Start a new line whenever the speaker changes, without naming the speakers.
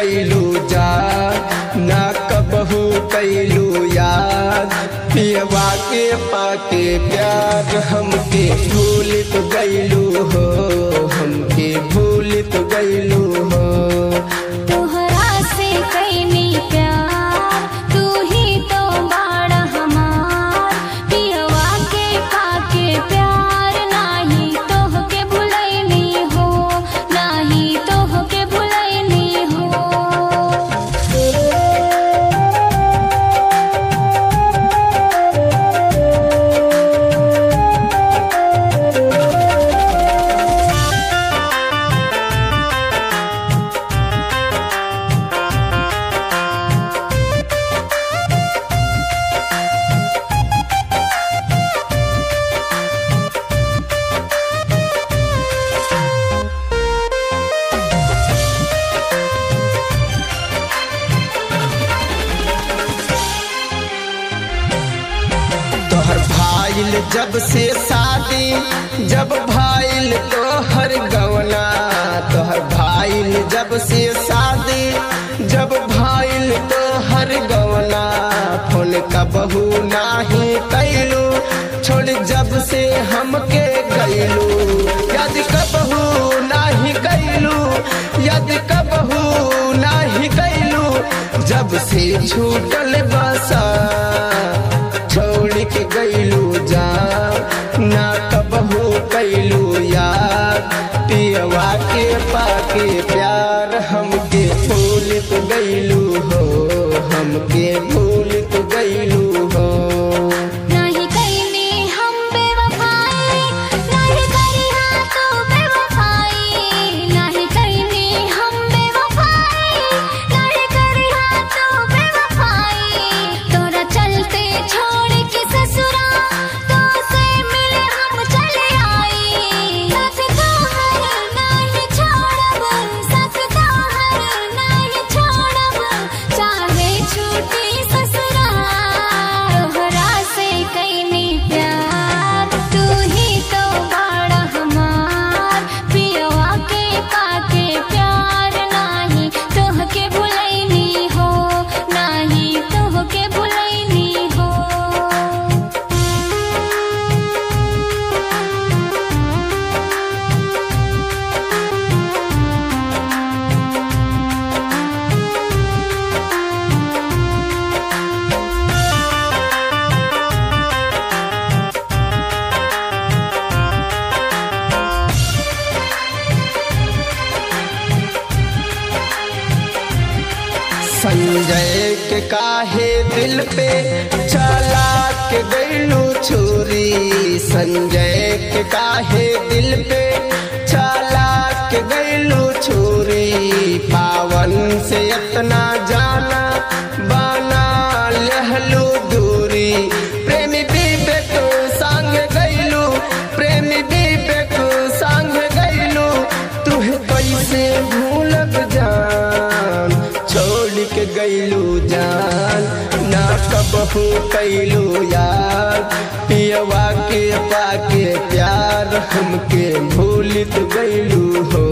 गईलू जान ना कबहू कैलू याद पियवा के पाके प्यार हमके भूल तो गईलू हो हमके भूल तो गईलू हो।
तोहरा से कैनी प्यार तू ही तो बाड़ा हमार पियवा के पाके प्यार नाही तोहके भुलैनी हो नाही तोहके भुलैनी हो।
तोहर भाईल जब से शादी जब भाईल तोहर गवना तोहर भाईल जब से शादी जब भाईल तोहर गवना फोन कबहू नाही कैलू छोड़ जब से हमके गईलू याद कबहू नाही कैलू याद कबहू नाही कैलू जब से छूटल बसा छोड़ के गईलू जा ना कबहू कैलू याद पियवा के पाके प्यार हमके भूल तो गईलू हो हमके भूल तो गईलू हो।
नाही कैनी हम बेवफाई नाही करिहा तू बेवफाई नाही कैनी हम बेवफाई नाही करिहा तू बेवफाई तोरा चलते छोड़ के ससुरा तो से मिले हम चले आई साथ तोहर नहीं छोड़ब साथ तोहर नहीं छोड़ब चाहे छूटी ससुरा तोहरा से कैनी प्यार तू ही तो बाड़ा हमार पियवा के पाके प्यार नाही तोहके भुलैनी हो नाही तोहके भुलैनी हो।
संजय के काहे दिल पे चला के गईलू छुरी संजय के काहे दिल पे चला के गईलू छुरी पावन से इतना जाना बना लहलू दूरी प्रेमी विवेक संग गईलू प्रेमी विवेक संग गईलू तुहे कैसे भूलब जान छोड़ के गईलू जान ना कबहू कैलू याद पियवा के पाके प्यार हमके भूल तो गईलू हो।